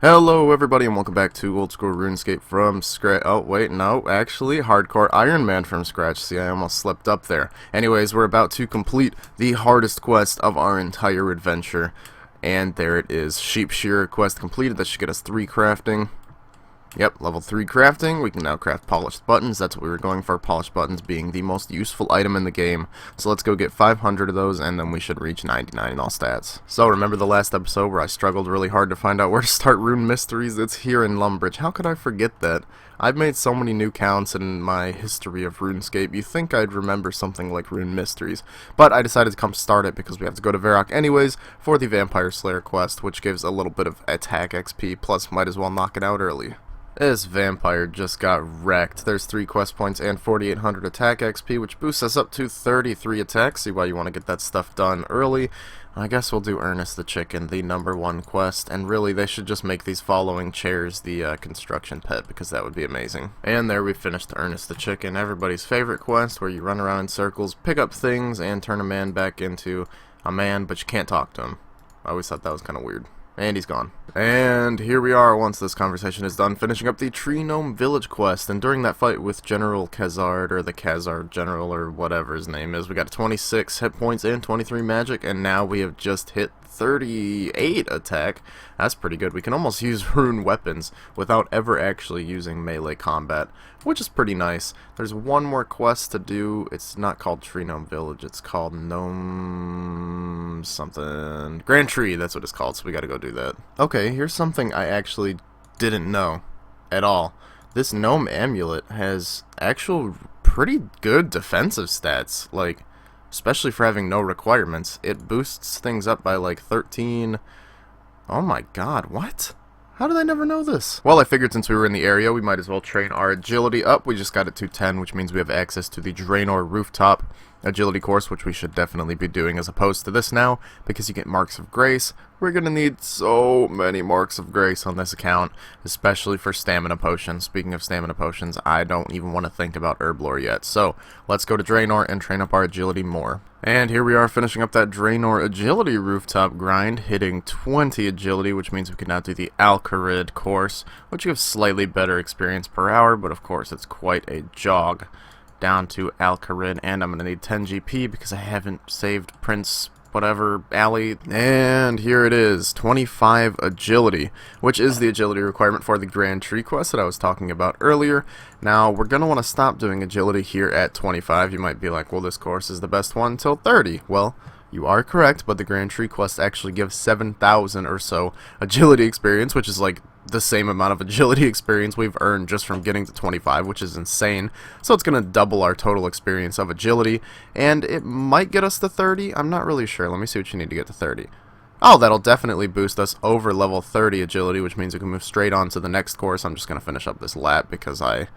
Hello everybody and welcome back to Old School RuneScape from scratch. Oh wait, no, actually Hardcore Ironman from scratch. See, I almost slipped up there. Anyways, we're about to complete the hardest quest of our entire adventure. And there it is. Sheep Shearer quest completed. That should get us 3 crafting. Yep, level 3 crafting. We can now craft polished buttons. That's what we were going for, polished buttons being the most useful item in the game. So let's go get 500 of those and then we should reach 99 in all stats. So remember the last episode where I struggled really hard to find out where to start Rune Mysteries? It's here in Lumbridge. How could I forget that? I've made so many new counts in my history of RuneScape, you think I'd remember something like Rune Mysteries. But I decided to come start it because we have to go to Varrock anyways for the Vampire Slayer quest, which gives a little bit of attack XP, plus might as well knock it out early. This vampire just got wrecked. There's 3 quest points and 4,800 attack XP, which boosts us up to 33 attacks. See why you want to get that stuff done early. I guess we'll do Ernest the Chicken, the #1 quest, and really they should just make these following chairs the construction pet, because that would be amazing. And there we finished Ernest the Chicken, everybody's favorite quest, where you run around in circles, pick up things, and turn a man back into a man, but you can't talk to him. I always thought that was kind of weird. And he's gone. And here we are once this conversation is done, finishing up the Tree Gnome Village quest. And during that fight with General Khazard, or the Khazard General, or whatever his name is, we got 26 hit points and 23 magic, and now we have just hit 38 attack. That's pretty good. We can almost use rune weapons without ever actually using melee combat, which is pretty nice. There's one more quest to do. It's not called Tree Gnome Village. It's called Gnome something. Grand Tree, that's what it's called, so we gotta go do that. Okay, here's something I actually didn't know at all. This gnome amulet has actual pretty good defensive stats, like, especially for having no requirements. It boosts things up by like 13. Oh my god, what? How did I never know this? Well, I figured since we were in the area, we might as well train our agility up. We just got it to 10, which means we have access to the Draenor Rooftop agility course, which we should definitely be doing as opposed to this now, because you get Marks of Grace. We're going to need so many Marks of Grace on this account, especially for stamina potions. Speaking of stamina potions, I don't even want to think about Herblore yet. So, let's go to Draenor and train up our agility more. And here we are finishing up that Draenor agility rooftop grind, hitting 20 agility, which means we can now do the Alcarid course, which gives slightly better experience per hour, but of course it's quite a jog down to Alcarid, and I'm going to need 10 GP because I haven't saved Prince whatever alley. And here it is, 25 agility, which is the agility requirement for the Grand Tree quest that I was talking about earlier. Now we're going to want to stop doing agility here at 25. You might be like, well, this course is the best one till 30. Well, you are correct, but the Grand Tree quest actually gives 7,000 or so agility experience, which is like the same amount of agility experience we've earned just from getting to 25, which is insane. So it's going to double our total experience of agility, and it might get us to 30. I'm not really sure. Let me see what you need to get to 30. Oh, that'll definitely boost us over level 30 agility, which means we can move straight on to the next course. I'm just going to finish up this lap because I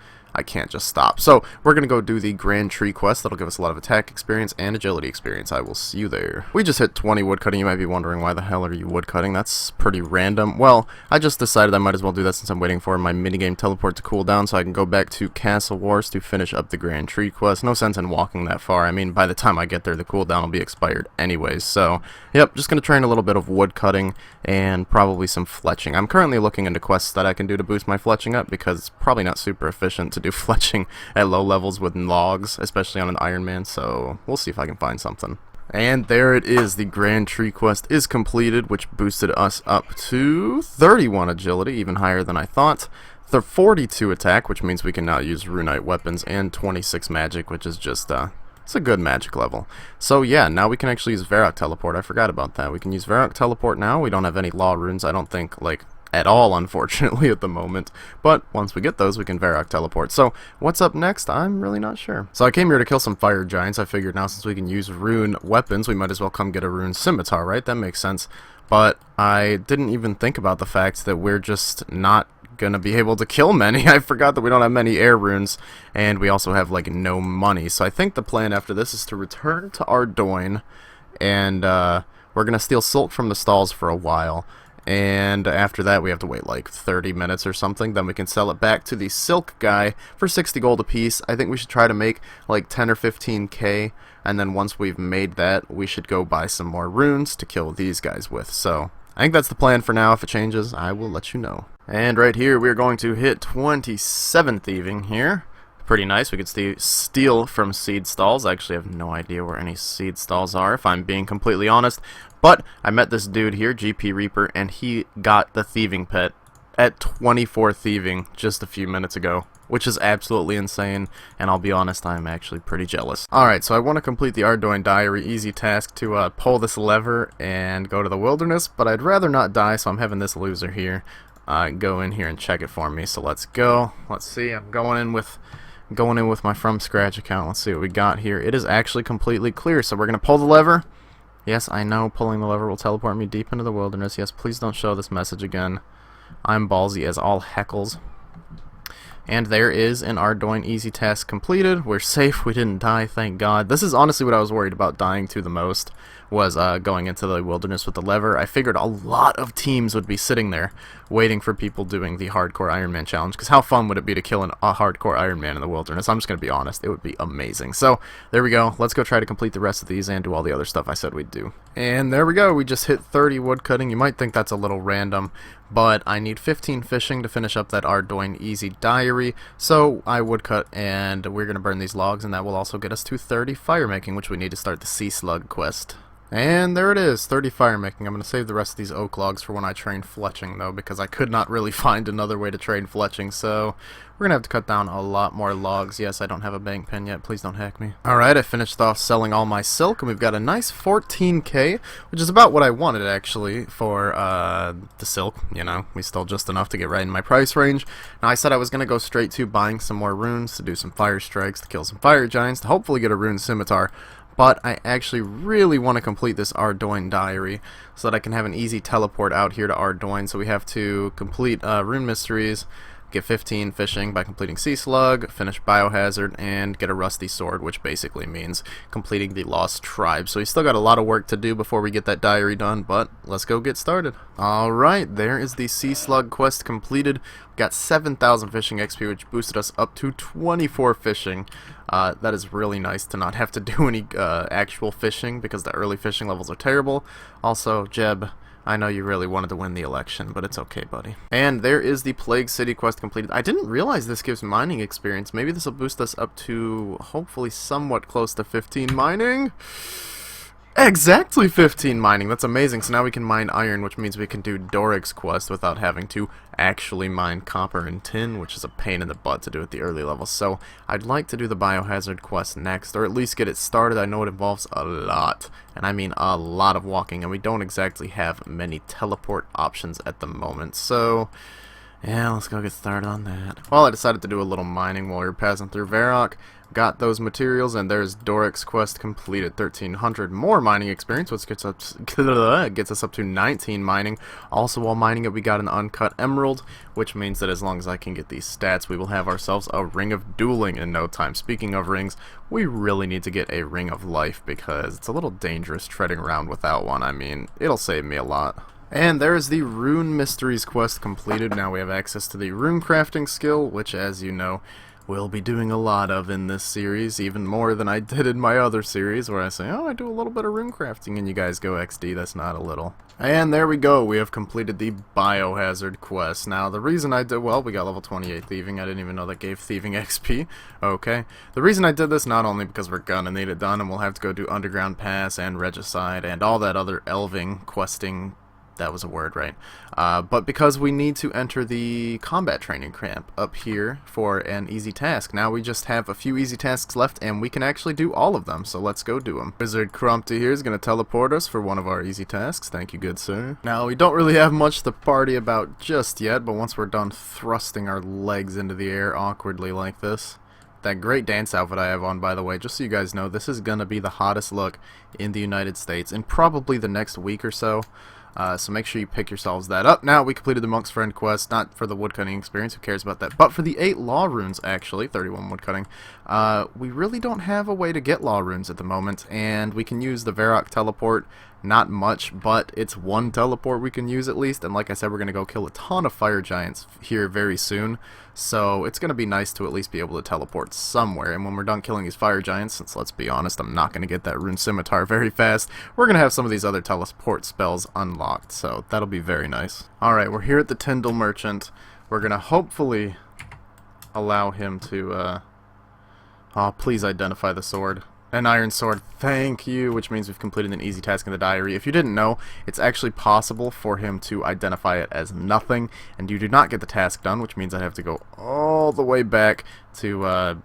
can't just stop. So we're going to go do the Grand Tree quest. That'll give us a lot of attack experience and agility experience. I will see you there. We just hit 20 woodcutting. You might be wondering, why the hell are you woodcutting? That's pretty random. Well, I just decided I might as well do that since I'm waiting for my minigame teleport to cool down so I can go back to Castle Wars to finish up the Grand Tree quest. No sense in walking that far. I mean, by the time I get there, the cooldown will be expired anyways. So, yep, just going to train a little bit of woodcutting and probably some fletching. I'm currently looking into quests that I can do to boost my fletching up because it's probably not super efficient to do fletching at low levels with logs, especially on an Ironman, so we'll see if I can find something. And there it is, the Grand Tree quest is completed, which boosted us up to 31 agility, even higher than I thought. 42 attack, which means we can now use runite weapons, and 26 magic, which is just it's a good magic level. So yeah, now we can actually use Varrock Teleport. I forgot about that. We can use Varrock Teleport now. We don't have any law runes, I don't think, like, at all, unfortunately, at the moment. But once we get those, we can Varrock Teleport. So what's up next? I'm really not sure. So I came here to kill some fire giants. I figured now since we can use rune weapons, we might as well come get a rune scimitar, right? That makes sense. But I didn't even think about the fact that we're just not gonna be able to kill many. I forgot that we don't have many air runes, and we also have like no money. So I think the plan after this is to return to Ardoyne, and we're gonna steal silk from the stalls for a while. And after that we have to wait like 30 minutes or something, then we can sell it back to the silk guy for 60 gold a piece. I think we should try to make like 10 or 15k, and then once we've made that, we should go buy some more runes to kill these guys with. So I think that's the plan for now. If it changes, I will let you know. And right here, we're going to hit 27 thieving here. Pretty nice. We could steal from seed stalls. I actually have no idea where any seed stalls are, if I'm being completely honest. But I met this dude here, GP Reaper, and he got the thieving pet at 24 thieving just a few minutes ago, which is absolutely insane, and I'll be honest, I'm actually pretty jealous. Alright, so I want to complete the Ardoin Diary easy task to pull this lever and go to the wilderness, but I'd rather not die, so I'm having this loser here go in here and check it for me. So let's go. Let's see. I'm going in with my from scratch account. Let's see what we got here. It is actually completely clear, so we're going to pull the lever. Yes, I know pulling the lever will teleport me deep into the wilderness. Yes, please don't show this message again. I'm ballsy as all heckles. And there is an Ardoin easy task completed. We're safe. We didn't die, thank God. This is honestly what I was worried about dying to the most, was going into the wilderness with the lever. I figured a lot of teams would be sitting there waiting for people doing the hardcore Ironman challenge, because how fun would it be to kill a hardcore Ironman in the wilderness? I'm just going to be honest. It would be amazing. So there we go. Let's go try to complete the rest of these and do all the other stuff I said we'd do. And there we go. We just hit 30 woodcutting. You might think that's a little random, but I need 15 fishing to finish up that Ardoin easy diary. So I woodcut, and we're going to burn these logs, and that will also get us to 30 fire making, which we need to start the sea slug quest. And there it is, 30 fire making. I'm going to save the rest of these oak logs for when I train fletching, though, because I could not really find another way to train fletching, so we're going to have to cut down a lot more logs. Yes, I don't have a bank pen yet. Please don't hack me. Alright, I finished off selling all my silk, and we've got a nice 14k, which is about what I wanted, actually, for the silk. You know, we stole just enough to get right in my price range. Now, I said I was going to go straight to buying some more runes to do some fire strikes, to kill some fire giants, to hopefully get a rune scimitar. But I actually really want to complete this Ardoin diary so that I can have an easy teleport out here to Ardoin. So we have to complete rune mysteries, get 15 fishing by completing sea slug, finish biohazard, and get a rusty sword, which basically means completing the lost tribe. So we still got a lot of work to do before we get that diary done, but let's go get started. Alright, there is the sea slug quest completed. We got 7,000 fishing XP, which boosted us up to 24 fishing. That is really nice to not have to do any actual fishing, because the early fishing levels are terrible. Also, Jeb, I know you really wanted to win the election, but it's okay, buddy. And there is the Plague City quest completed. I didn't realize this gives mining experience. Maybe this will boost us up to, hopefully, somewhat close to 15 mining. Exactly 15 mining. That's amazing. So now we can mine iron, which means we can do Doric's quest without having to actually mine copper and tin, which is a pain in the butt to do at the early levels. So I'd like to do the biohazard quest next, or at least get it started. I know it involves a lot, and I mean a lot of walking, and we don't exactly have many teleport options at the moment. So yeah, let's go get started on that. Well, I decided to do a little mining while we were passing through Varrock. Got those materials, and there's Doric's quest completed. 1,300 more mining experience, which gets us up to 19 mining. Also, while mining it, we got an uncut emerald, which means that as long as I can get these stats, we will have ourselves a ring of dueling in no time. Speaking of rings, we really need to get a ring of life, because it's a little dangerous treading around without one. I mean, it'll save me a lot. And there is the Rune Mysteries quest completed. Now we have access to the rune crafting skill, which, as you know, we'll be doing a lot of in this series, even more than I did in my other series, where I say, oh, I do a little bit of rune crafting, and you guys go XD, that's not a little. And there we go, we have completed the Biohazard quest. Now, the reason I did, well, we got level 28 thieving. I didn't even know that gave thieving XP. Okay. The reason I did this, not only because we're gonna need it done, and we'll have to go do Underground Pass and Regicide and all that other elving questing. That was a word, right? But because we need to enter the combat training camp up here for an easy task. Now we just have a few easy tasks left, and we can actually do all of them, so let's go do them. Wizard Crumpty here is going to teleport us for one of our easy tasks. Thank you, good sir. Now, we don't really have much to party about just yet, but once we're done thrusting our legs into the air awkwardly like this, that great dance outfit I have on, by the way, just so you guys know, this is going to be the hottest look in the United States in probably the next week or so. So make sure you pick yourselves that up. Now, we completed the Monk's Friend quest, not for the woodcutting experience, who cares about that, but for the 8 law runes, actually, 31 woodcutting. We really don't have a way to get law runes at the moment, and we can use the Varrock teleport not much, but it's one teleport we can use at least, and like I said, we're going to go kill a ton of fire giants here very soon, so it's going to be nice to at least be able to teleport somewhere. And when we're done killing these fire giants, since let's be honest, I'm not going to get that rune scimitar very fast, we're going to have some of these other teleport spells unlocked, so that'll be very nice. Alright, we're here at the Tyndall Merchant. We're going to hopefully allow him to, oh, please identify the sword. An iron sword, thank you, which means we've completed an easy task in the diary. If you didn't know, it's actually possible for him to identify it as nothing, and you do not get the task done, which means I have to go all the way back to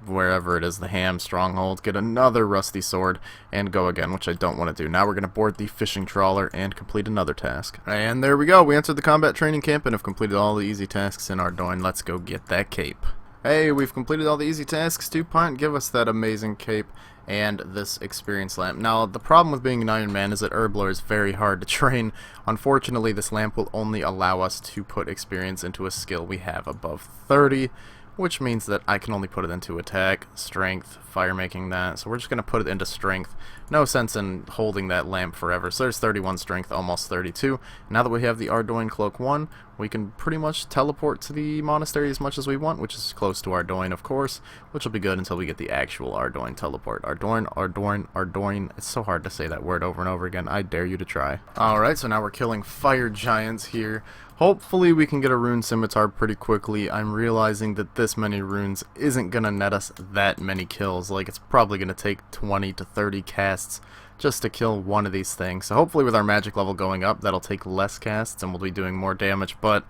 wherever it is, the Ham Stronghold, get another rusty sword, and go again, which I don't want to do. Now we're going to board the fishing trawler and complete another task. And there we go, we entered the combat training camp and have completed all the easy tasks in Ardoin. Let's go get that cape. Hey, we've completed all the easy tasks. 2 Pint, give us that amazing cape and this experience lamp. Now, the problem with being an Iron Man is that Herblore is very hard to train. Unfortunately, this lamp will only allow us to put experience into a skill we have above 30, which means that I can only put it into attack, strength, fire making that. So we're just going to put it into strength. No sense in holding that lamp forever. So there's 31 strength, almost 32. Now that we have the Ardoin Cloak 1, we can pretty much teleport to the monastery as much as we want, which is close to Ardoin, of course, which will be good until we get the actual Ardoin teleport. Ardoin. It's so hard to say that word over and over again. I dare you to try. Alright, so now we're killing fire giants here. Hopefully we can get a rune scimitar pretty quickly. I'm realizing that this many runes isn't going to net us that many kills. Like, it's probably going to take 20 to 30 casts just to kill one of these things. So hopefully with our magic level going up, that'll take less casts and we'll be doing more damage. But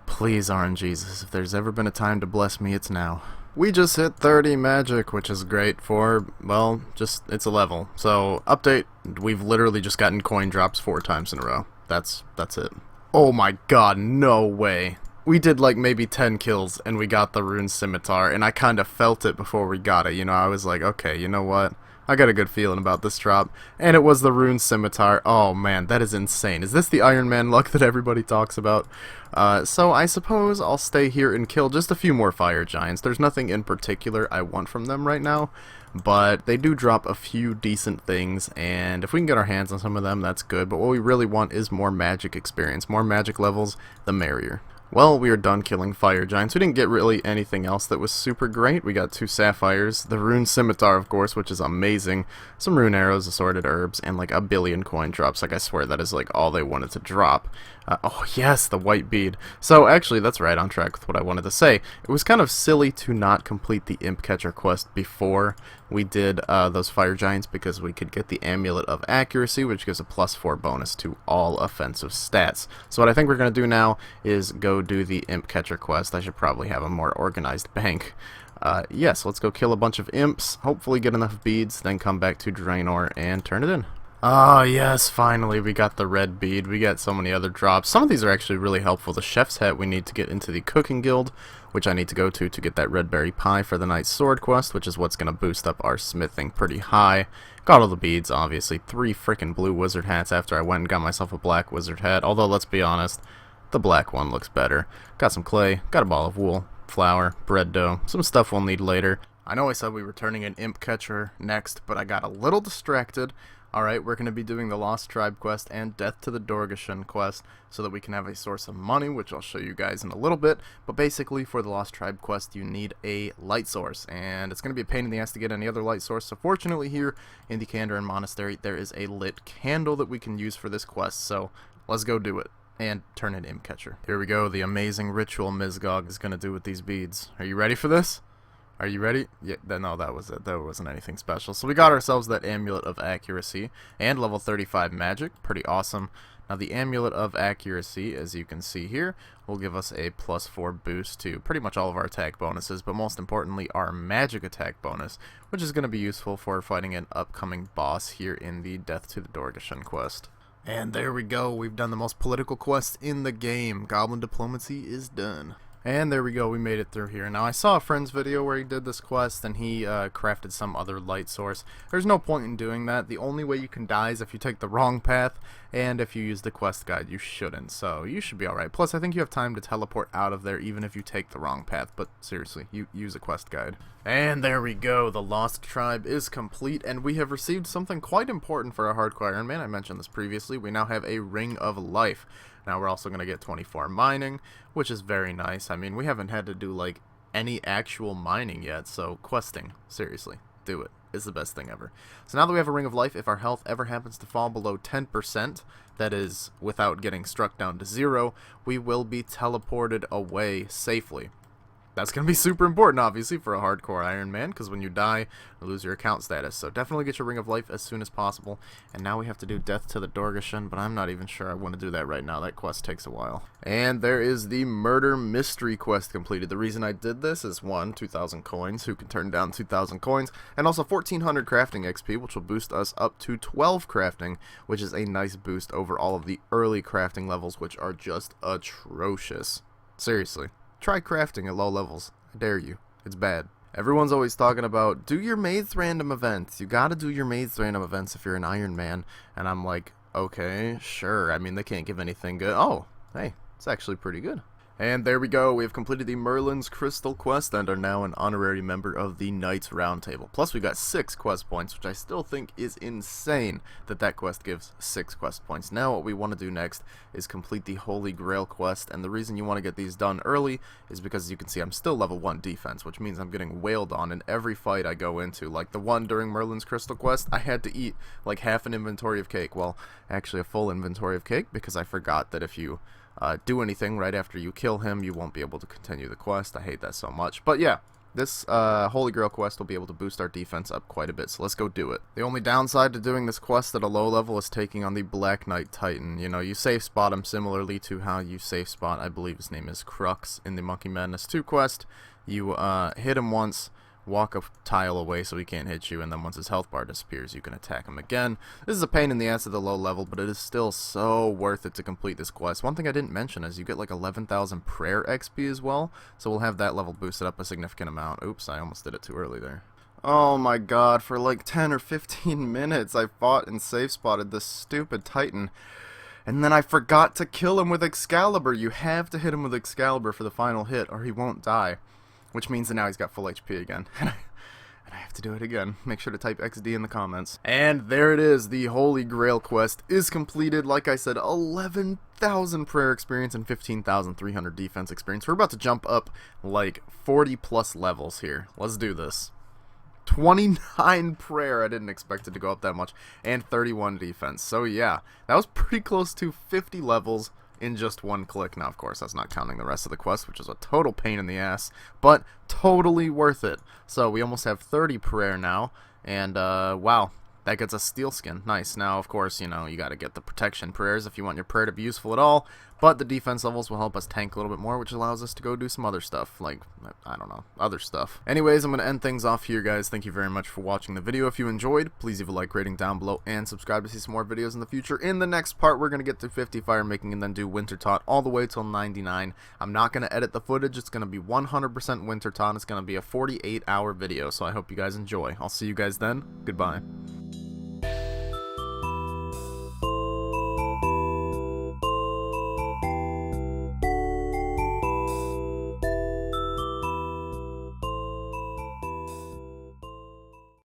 please, RNGesus, if there's ever been a time to bless me, it's now. We just hit 30 magic, which is great for, well, just, it's a level. So, update, we've literally just gotten coin drops 4 times in a row. That's it. Oh my god, no way. We did like maybe 10 kills and we got the rune scimitar, and I kind of felt it before we got it. You know, I was like, okay, you know what? I got a good feeling about this drop. And it was the rune scimitar. Oh man, that is insane. Is this the Iron Man luck that everybody talks about? So I suppose I'll stay here and kill just a few more fire giants. There's nothing in particular I want from them right now, but they do drop a few decent things, and if we can get our hands on some of them, that's good. But what we really want is more magic experience. More magic levels, the merrier. Well, we are done killing fire giants. We didn't get really anything else that was super great. We got 2 sapphires, the rune scimitar, of course, which is amazing, some rune arrows, assorted herbs, and like a billion coin drops. Like, I swear that is like all they wanted to drop. Oh yes, the white bead. So actually, that's right on track with what I wanted to say. It was kind of silly to not complete the imp catcher quest before we did those fire giants, because we could get the amulet of accuracy, which gives a +4 bonus to all offensive stats. So what I think we're going to do now is go do the imp catcher quest. I should probably have a more organized bank. Yes, let's go kill a bunch of imps, hopefully get enough beads, then come back to Draenor and turn it in. Ah, yes, finally we got the red bead. We got so many other drops. Some of these are actually really helpful. The chef's hat we need to get into the cooking guild, which I need to go to get that red berry pie for the knight's sword quest, which is what's going to boost up our smithing pretty high. Got all the beads, obviously. 3 freaking blue wizard hats after I went and got myself a black wizard hat, although let's be honest, the black one looks better. Got some clay, got a ball of wool, flour, bread dough, some stuff we'll need later. I know I said we were turning an imp catcher next, but I got a little distracted. Alright, we're going to be doing the Lost Tribe quest and Death to the Dorgeshuun quest so that we can have a source of money, which I'll show you guys in a little bit. But basically, for the Lost Tribe quest, you need a light source, and it's going to be a pain in the ass to get any other light source. So fortunately here in the Kandarin Monastery, there is a lit candle that we can use for this quest, so let's go do it and turn an imp catcher. Here we go, the amazing ritual Mizgog is going to do with these beads. Are you ready for this? Are you ready? Yeah, no, that was it. That wasn't anything special. So we got ourselves that Amulet of Accuracy and level 35 Magic. Pretty awesome. Now the Amulet of Accuracy, as you can see here, will give us a +4 boost to pretty much all of our attack bonuses, but most importantly our magic attack bonus, which is going to be useful for fighting an upcoming boss here in the Death to the Dorgeshuun quest. And there we go. We've done the most political quest in the game. Goblin Diplomacy is done. And there we go, we made it through here. Now I saw a friend's video where he did this quest and he crafted some other light source. There's no point in doing that. The only way you can die is if you take the wrong path, and if you use the quest guide. You shouldn't, so you should be alright. Plus I think you have time to teleport out of there even if you take the wrong path, but seriously, you use a quest guide. And there we go, the Lost Tribe is complete, and we have received something quite important for our hardcore Ironman. I mentioned this previously. We now have a Ring of Life. Now we're also going to get 24 mining, which is very nice. I mean, we haven't had to do like any actual mining yet, so questing, seriously, do it. It's the best thing ever. So now that we have a Ring of Life, if our health ever happens to fall below 10%, that is without getting struck down to 0, we will be teleported away safely. That's going to be super important, obviously, for a hardcore Iron Man, because when you die, you lose your account status. So definitely get your Ring of Life as soon as possible. And now we have to do Death to the Dorgashin, but I'm not even sure I want to do that right now. That quest takes a while. And there is the Murder Mystery quest completed. The reason I did this is, 1, 2,000 coins. Who can turn down 2,000 coins? And also 1,400 crafting XP, which will boost us up to 12 crafting, which is a nice boost over all of the early crafting levels, which are just atrocious. Seriously. Try crafting at low levels. I dare you. It's bad. Everyone's always talking about, do your Maze random events. You gotta do your Maze random events if you're an Iron Man. And I'm like, okay, sure. I mean, they can't give anything good. Oh, hey, it's actually pretty good. And there we go, we have completed the Merlin's Crystal quest and are now an honorary member of the Knights Roundtable. Plus we got 6 quest points, which I still think is insane that that quest gives 6 quest points. Now what we want to do next is complete the Holy Grail quest, and the reason you want to get these done early is because, as you can see, I'm still level 1 defense, which means I'm getting wailed on in every fight I go into. Like the one during Merlin's Crystal quest, I had to eat like half an inventory of cake. Well, actually a full inventory of cake, because I forgot that if you do anything right after you kill him, you won't be able to continue the quest. I hate that so much. But yeah, this Holy Grail quest will be able to boost our defense up quite a bit, so let's go do it. The only downside to doing this quest at a low level is taking on the Black Knight Titan. You know, you safe spot him similarly to how you safe spot, I believe his name is Crux, in the Monkey Madness 2 quest. You hit him once, walk a tile away so he can't hit you, and then once his health bar disappears, you can attack him again. This is a pain in the ass at the low level, but it is still so worth it to complete this quest. One thing I didn't mention is you get like 11,000 prayer XP as well, so we'll have that level boosted up a significant amount. Oops, I almost did it too early there. Oh my god, for like 10 or 15 minutes I fought and safe spotted this stupid Titan, and then I forgot to kill him with Excalibur. You have to hit him with Excalibur for the final hit or he won't die. Which means that now he's got full HP again. And I have to do it again. Make sure to type XD in the comments. And there it is. The Holy Grail quest is completed. Like I said, 11,000 prayer experience and 15,300 defense experience. We're about to jump up like 40 plus levels here. Let's do this. 29 prayer. I didn't expect it to go up that much. And 31 defense. So yeah, that was pretty close to 50 levels in just one click. Now, of course, that's not counting the rest of the quest, which is a total pain in the ass, but totally worth it. So we almost have 30 prayer now, and wow, that gets us steel skin. Nice. Now, of course, you know, you got to get the protection prayers if you want your prayer to be useful at all, but the defense levels will help us tank a little bit more, which allows us to go do some other stuff, like, I don't know, other stuff. Anyways, I'm going to end things off here, guys. Thank you very much for watching the video. If you enjoyed, please leave a like rating down below and subscribe to see some more videos in the future. In the next part, we're going to get to 50 fire making and then do Winter Taught all the way till 99. I'm not going to edit the footage. It's going to be 100% Winter Taught. It's going to be a 48-hour video, so I hope you guys enjoy. I'll see you guys then. Goodbye.